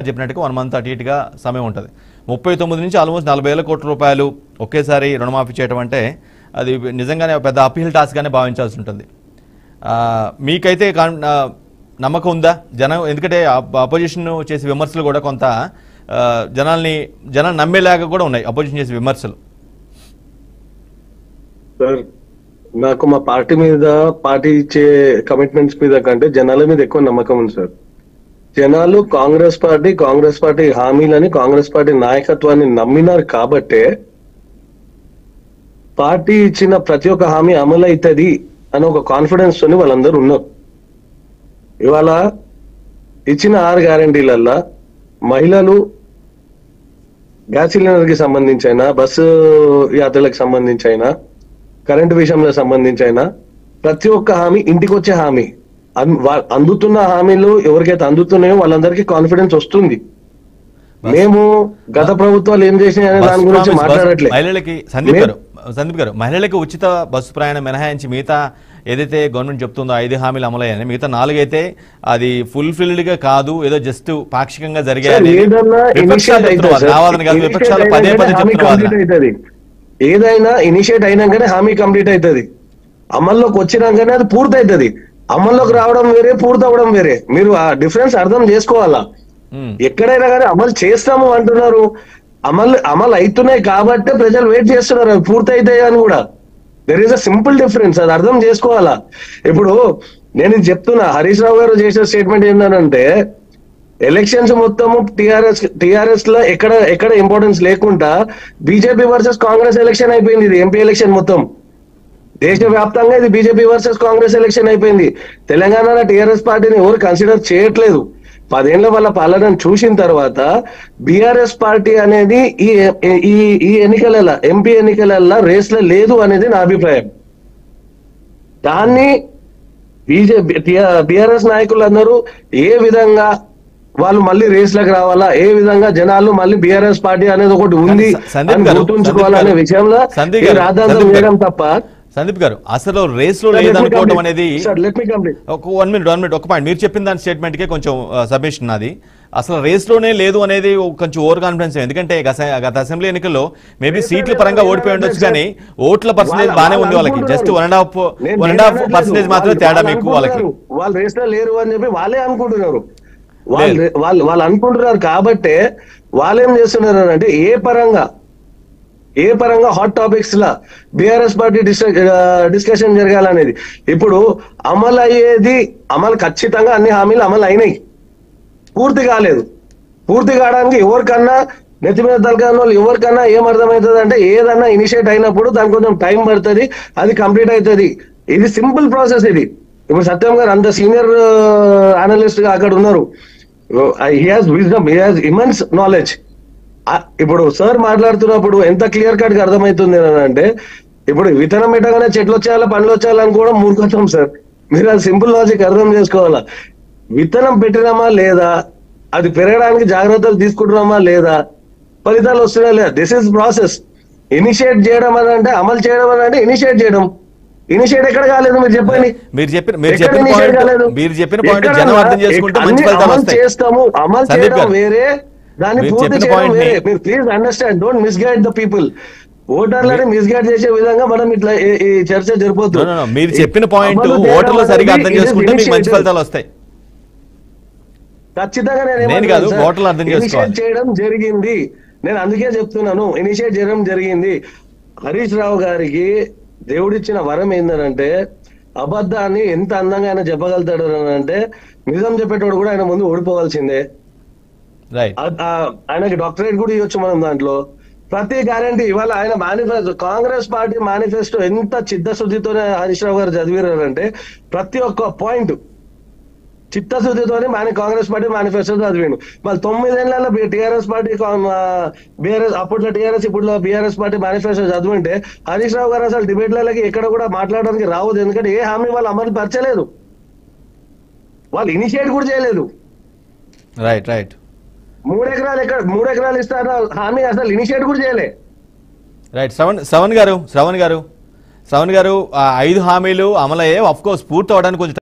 చెప్పినట్టుగా 1 మంత్ అటు ఇటుగా సమయం ఉంటుంది. 39 నుంచి ఆల్మోస్ట్ 40,000 కోట్ల రూపాయలు ఒకేసారి రుణమాఫీ చేయడం అంటే అది నిజంగానే పెద్ద అపీల్ టాస్క్గానే భావించాల్సి ఉంటుంది. మీకైతే నమ్మకం ఉందా జనం? ఎందుకంటే అపోజిషన్ చేసే విమర్శలు కూడా కొంత జనాలు నమ్మేలాగా కూడా ఉన్నాయి అపోజిషన్ చేసే విమర్శలు. సార్, నాకు మా పార్టీ ఇచ్చే కమిట్మెంట్స్ మీద కంటే జనాల మీద ఎక్కువ నమ్మకం ఉంది సార్. జనాలు కాంగ్రెస్ పార్టీ హామీలని, కాంగ్రెస్ పార్టీ నాయకత్వాన్ని నమ్మినారు కాబట్టే పార్టీ ఇచ్చిన ప్రతి ఒక్క హామీ అమలు అవుతుంది అని ఒక కాన్ఫిడెన్స్ తోని వాళ్ళందరూ ఉన్నారు. ఇవాళ ఇచ్చిన 6 గ్యారంటీలల్లా మహిళలు గ్యాస్ సిలిండర్ కి సంబంధించి అయినా, బస్సు యాత్రలకు సంబంధించి అయినా, కరెంటు విషయంలో సంబంధించి అయినా ప్రతి ఒక్క హామీ ఇంటికి వచ్చే హామీ. అందుతున్న హామీలు ఎవరికైతే అందుతున్నాయో వాళ్ళందరికీ కాన్ఫిడెన్స్ వస్తుంది. మేము గత ప్రభుత్వాలు ఏం చేసినాయి అనే దాని గురించి మాట్లాడట్లేదు. మహిళలకి సందీప్ గారు మహిళలకి ఉచిత బస్సు ప్రయాణం మినహాయించి మిగతా ఏదైతే గవర్నమెంట్ చెప్తుందో 5 హామీలు అమలయ్యాయని, మిగతా 4 అయితే అది ఫుల్ఫిల్డ్ గా కాదు, ఏదో జస్ట్ పాక్షికంగా జరిగాయి. ఏదైనా ఇనిషియేట్ అయినాకనే హామీ కంప్లీట్ అవుతుంది, అమల్లోకి వచ్చినాకనే అది పూర్తి అవుతుంది. అమల్లోకి రావడం వేరే, పూర్తి అవ్వడం వేరే. మీరు ఆ డిఫరెన్స్ అర్థం చేసుకోవాలా. ఎక్కడైనా కానీ అమలు చేస్తాము అంటున్నారు, అమలు అవుతున్నాయి కాబట్టి ప్రజలు వెయిట్ చేస్తున్నారు అవి పూర్తి అవుతాయి అని కూడా. There is a simple difference, అది అర్థం చేసుకోవాలా. ఇప్పుడు నేను చెప్తున్నా, హరీష్ రావు గారు చేసిన స్టేట్మెంట్ ఏంటంటే ఎలక్షన్స్ మొత్తము టిఆర్ఎస్ లో ఎక్కడ ఇంపార్టెన్స్ లేకుండా బీజేపీ వర్సెస్ కాంగ్రెస్ ఎలక్షన్ అయిపోయింది. ఇది ఎంపీ ఎలక్షన్ మొత్తం దేశవ్యాప్తంగా ఇది బీజేపీ వర్సెస్ కాంగ్రెస్ ఎలక్షన్ అయిపోయింది. తెలంగాణలో టిఆర్ఎస్ పార్టీని ఎవరు కన్సిడర్ చేయట్లేదు. 10 ఏళ్ల వాళ్ళ పాలనను చూసిన తర్వాత బీఆర్ఎస్ పార్టీ అనేది ఈ ఎన్నికల ఎంపీ ఎన్నికల రేస్ లో లేదు అనేది నా అభిప్రాయం. దాన్ని బీఆర్ఎస్ నాయకులందరూ ఏ విధంగా వాళ్ళు మళ్ళీ రేస్ లకు రావాలా, ఏ విధంగా జనాలు మళ్ళీ బీఆర్ఎస్ పార్టీ అనేది ఒకటి ఉంది గుర్తుంచుకోవాలనే విషయంలో రాద్ధాంతం చేయడం తప్ప. సందీప్ గారు, అసలు రేస్ లో లేదనుకోవడం అనేది వన్ మినిట్ ఒక పాయింట్ మీరు చెప్పిన దాని స్టేట్మెంట్ కే కొంచెం సబ్మిషన్ అది. అసలు రేస్ లోనే లేదు అనేది కొంచెం ఓవర్ కాన్ఫిడెన్స్. ఎందుకంటే గత అసెంబ్లీ ఎన్నికల్లో మేబీ సీట్ల పరంగా ఓడిపోయి ఉండొచ్చు, కానీ ఓట్ల పర్సెంటేజ్ బాగానే ఉంది వాళ్ళకి. జస్ట్ 1.5% మాత్రమే తేడా మీకు వాళ్ళకి. వాళ్ళు రేస్ లో లేరు అని చెప్పి వాళ్ళే అనుకుంటున్నారు. వాళ్ళు అనుకుంటున్నారు కాబట్టే వాళ్ళు ఏం చేస్తున్నారు అంటే ఏ పరంగా హాట్ టాపిక్స్ లా బీఆర్ఎస్ పార్టీ డిస్కషన్ జరగాలనేది. ఇప్పుడు అమలు ఖచ్చితంగా అన్ని హామీలు అమలు అయినాయి, పూర్తి కాలేదు. పూర్తి కావడానికి ఎవరికన్నా నెత్తి మీద తలకాని వాళ్ళు ఎవరికన్నా ఏం అర్థమవుతుంది అంటే ఏదన్నా ఇనిషియేట్ అయినప్పుడు దానికి కొంచెం టైం పడుతుంది, అది కంప్లీట్ అవుతుంది. ఇది సింపుల్ ప్రాసెస్. ఇది ఇప్పుడు సత్యం గారు అంత సీనియర్ అనలిస్ట్ గా అక్కడ ఉన్నారు. He has wisdom, he has immense knowledge. ఇప్పుడు సార్ మాట్లాడుతున్నప్పుడు ఎంత క్లియర్ కట్ గా అర్థమవుతుంది అంటే, ఇప్పుడు విత్తనం పెట్టగానే చెట్లు వచ్చేయాలా, పండ్లు వచ్చేయాలని కూడా మూర్ఖత్వం సార్. మీరు అది సింపుల్ లాజిక్ అర్థం చేసుకోవాలా. విత్తనం పెట్టినామా లేదా, అది పెరగడానికి జాగ్రత్తలు తీసుకుంటున్నామా లేదా, ఫలితాలు వస్తున్నాయా లేదా. This is process. ఇనిషియేట్ చేయడం అని అంటే, అమలు చేయడం అని అంటే ఇనిషియేట్ చేయడం. ఇనిషియేట్ ఎక్కడ కాలేదు మీరు చెప్పండి. అమలు చేయడం వేరే, దాన్ని పూర్తి చేయడం వేరే. మీరు please understand, don't misguide the people. ఓటర్లని మిస్గైడ్ చేసే విధంగా మనం ఇట్లా ఈ చర్చ జరిపోతుంది. మీరు చెప్పిన పాయింట్ ఓటర్లు సరిగా అర్థం చేసుకుంటే మీకు మంచి ఫలితాలు వస్తాయి. ఖచ్చితంగా నేను ఇనిషియేట్ చేయడం జరిగింది. నేను అందుకే చెప్తున్నాను, ఇనిషియేట్ చేయడం జరిగింది. హరీష్ రావు గారికి దేవుడిచ్చిన వరం ఏంటంటే అబద్ధాన్ని ఎంత అందంగా ఆయన చెప్పగలుగుతాడు అని అంటే, నిజం చెప్పేటోడు కూడా ఆయన ముందు ఓడిపోవాల్సిందే. ఆయనకి డాక్టరేట్ కూడా ఇవ్వచ్చు మనం దాంట్లో. ప్రతి గ్యారంటీ ఇవాళ ఆయన మేనిఫెస్టో, కాంగ్రెస్ పార్టీ మేనిఫెస్టో ఎంత చిత్తశుద్ధితోనే హరీష్ రావు గారు చదివారంటే ప్రతి ఒక్క పాయింట్ చిత్తశుద్ధితోనే కాంగ్రెస్ పార్టీ మేనిఫెస్టో చదివాడు. మళ్ళీ 9 ఏళ్లలో టీఆర్ఎస్ పార్టీ అప్పట్లో టీఆర్ఎస్ ఇప్పుడు BRS party manifesto చదివింటే Harish Rao గారు అసలు డిబేట్లకి ఎక్కడ కూడా మాట్లాడడానికి రావద్దు. ఎందుకంటే ఏ హామీ వాళ్ళు అమలు పరచలేదు, వాళ్ళు ఇనిషియేట్ కూడా చేయలేదు. రైట్ 3 ఎకరాలు ఇస్తారా హామీ అసలు ఇనిషియేట్ కూడా చేయలే. రైట్ శ్రవణ్ గారు 5 హామీలు అమలయ్యే, ఆఫ్ కోర్స్ పూర్తి అవడానికి కొంచెం